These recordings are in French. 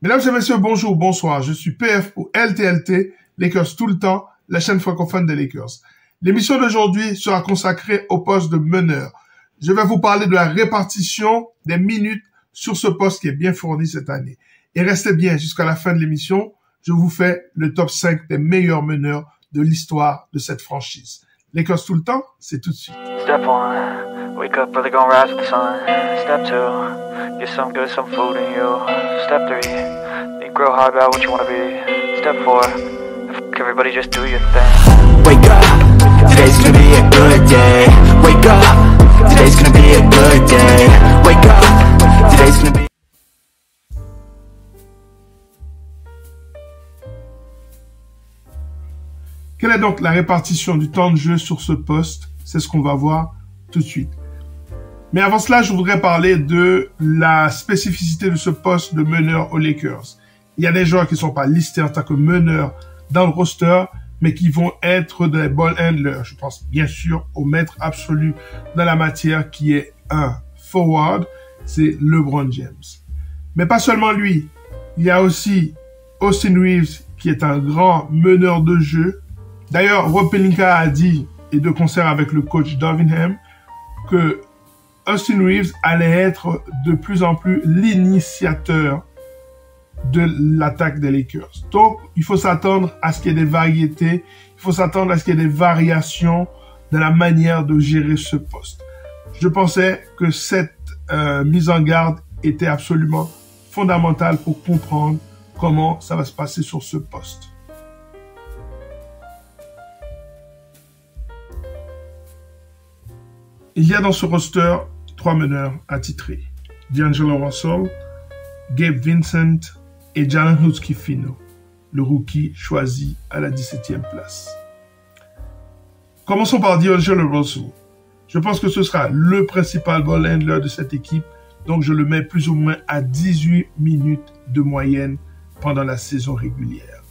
Mesdames et messieurs, bonjour, bonsoir. Je suis PF pour LTLT, Lakers tout le temps, la chaîne francophone des Lakers. L'émission d'aujourd'hui sera consacrée au poste de meneur. Je vais vous parler de la répartition des minutes sur ce poste qui est bien fourni cette année. Et restez bien jusqu'à la fin de l'émission. Je vous fais le top 5 des meilleurs meneurs de l'histoire de cette franchise. Lakers tout le temps, c'est tout de suite. Step 1, wake up early, gonna rise with the sun. Step 2, get some good, some food in you. Step 3, think real hard about what you wanna be. Step 4, everybody just do your thing. Wake up, today's gonna be a good day. Wake up, today's gonna be a good day. Wake up, today's gonna be. Quelle est donc la répartition du temps de jeu sur ce poste? C'est ce qu'on va voir tout de suite. Mais avant cela, je voudrais parler de la spécificité de ce poste de meneur aux Lakers. Il y a des joueurs qui ne sont pas listés en tant que meneurs dans le roster, mais qui vont être des ball handlers. Je pense bien sûr au maître absolu dans la matière qui est un forward, c'est LeBron James. Mais pas seulement lui. Il y a aussi Austin Reeves qui est un grand meneur de jeu. D'ailleurs, Rob Pelinka a dit, et de concert avec le coach Darvingham, que Austin Reeves allait être de plus en plus l'initiateur de l'attaque des Lakers. Donc, il faut s'attendre à ce qu'il y ait des variétés, il faut s'attendre à ce qu'il y ait des variations dans la manière de gérer ce poste. Je pensais que cette mise en garde était absolument fondamentale pour comprendre comment ça va se passer sur ce poste. Il y a dans ce roster 3 meneurs attitrés. D'Angelo Russell, Gabe Vincent et Jalen Hood-Schifino, le rookie choisi à la 17e place. Commençons par D'Angelo Russell. Je pense que ce sera le principal ball handler de cette équipe, donc je le mets plus ou moins à 18 minutes de moyenne pendant la saison régulière.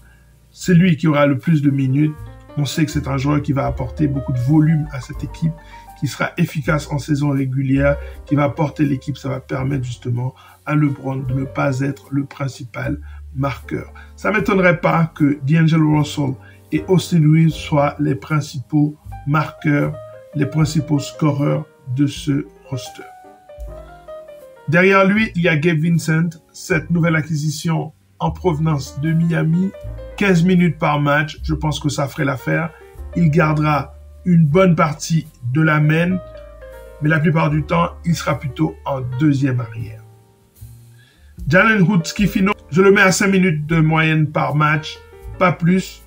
C'est lui qui aura le plus de minutes. On sait que c'est un joueur qui va apporter beaucoup de volume à cette équipe, qui sera efficace en saison régulière, qui va porter l'équipe. Ça va permettre justement à LeBron de ne pas être le principal marqueur. Ça ne m'étonnerait pas que D'Angelo Russell et Austin Reeves soient les principaux marqueurs, les principaux scoreurs de ce roster. Derrière lui, il y a Gabe Vincent, cette nouvelle acquisition en provenance de Miami. 15 minutes par match, je pense que ça ferait l'affaire. Il gardera une bonne partie de la main, mais la plupart du temps, il sera plutôt en deuxième arrière. Jalen Hood-Schifino, je le mets à 5 minutes de moyenne par match, pas plus.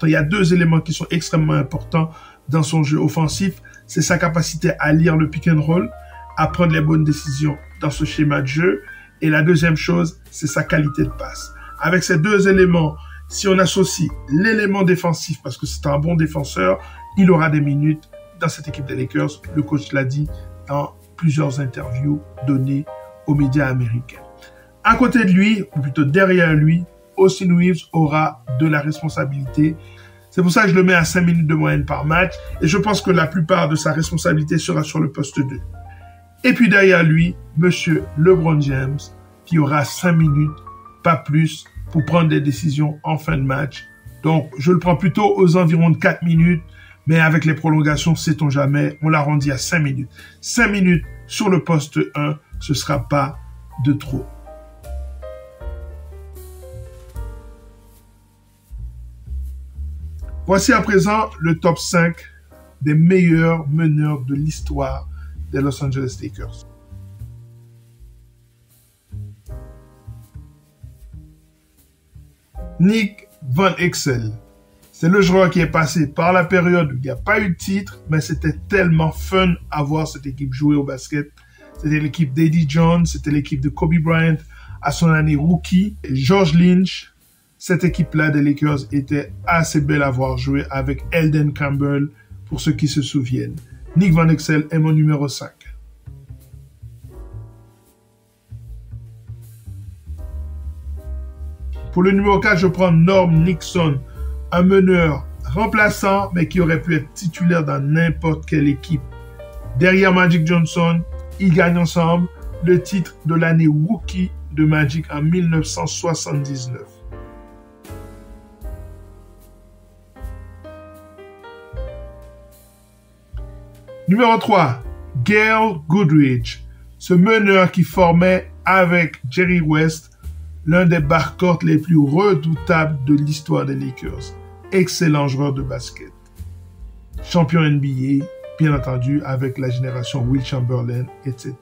Il y a 2 éléments qui sont extrêmement importants dans son jeu offensif. C'est sa capacité à lire le pick and roll, à prendre les bonnes décisions dans ce schéma de jeu. Et la deuxième chose, c'est sa qualité de passe. Avec ces 2 éléments, si on associe l'élément défensif, parce que c'est un bon défenseur, il aura des minutes dans cette équipe des Lakers. Le coach l'a dit dans plusieurs interviews données aux médias américains. À côté de lui, ou plutôt derrière lui, Austin Reeves aura de la responsabilité. C'est pour ça que je le mets à 5 minutes de moyenne par match. Et je pense que la plupart de sa responsabilité sera sur le poste 2. Et puis derrière lui, monsieur LeBron James, qui aura 5 minutes, pas plus, pour prendre des décisions en fin de match. Donc, je le prends plutôt aux environs de 4 minutes, mais avec les prolongations, sait-on jamais, on l'arrondit à 5 minutes. 5 minutes sur le poste 1, ce sera pas de trop. Voici à présent le top 5 des meilleurs meneurs de l'histoire des Los Angeles Lakers. Nick Van Exel. C'est le joueur qui est passé par la période où il n'y a pas eu de titre, mais c'était tellement fun à voir cette équipe jouer au basket. C'était l'équipe d'Eddie Jones, c'était l'équipe de Kobe Bryant à son année rookie. Et George Lynch, cette équipe-là des Lakers était assez belle à voir jouer avec Elden Campbell, pour ceux qui se souviennent. Nick Van Exel est mon numéro 5. Pour le numéro 4, je prends Norm Nixon, un meneur remplaçant, mais qui aurait pu être titulaire dans n'importe quelle équipe. Derrière Magic Johnson, ils gagnent ensemble le titre de l'année rookie de Magic en 1979. Numéro 3, Gail Goodrich, ce meneur qui formait avec Jerry West l'un des backcourts les plus redoutables de l'histoire des Lakers. Excellent joueur de basket. Champion NBA, bien entendu, avec la génération Will Chamberlain, etc.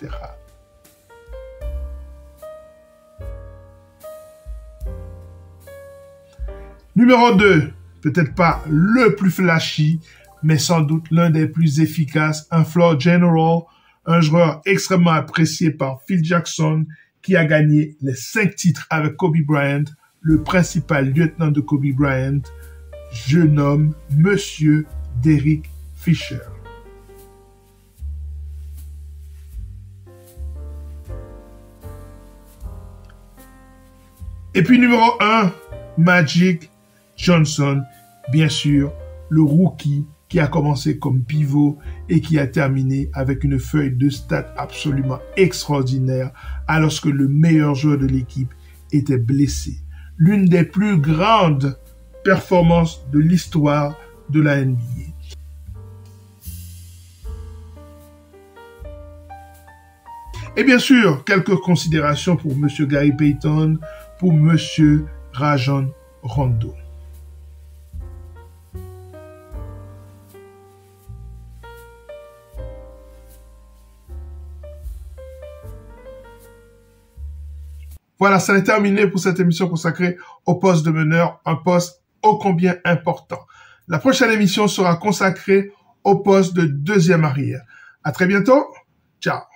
Numéro 2, peut-être pas le plus flashy, mais sans doute l'un des plus efficaces, un floor general, un joueur extrêmement apprécié par Phil Jackson, qui a gagné les 5 titres avec Kobe Bryant, le principal lieutenant de Kobe Bryant, je nomme Monsieur Derek Fisher. Et puis numéro 1, Magic Johnson, bien sûr, le rookie qui a commencé comme pivot et qui a terminé avec une feuille de stats absolument extraordinaire alors que le meilleur joueur de l'équipe était blessé. L'une des plus grandes performances de l'histoire de la NBA. Et bien sûr, quelques considérations pour M. Gary Payton, pour M. Rajon Rondo. Voilà, ça est terminé pour cette émission consacrée au poste de meneur, un poste ô combien important. La prochaine émission sera consacrée au poste de deuxième arrière. À très bientôt. Ciao.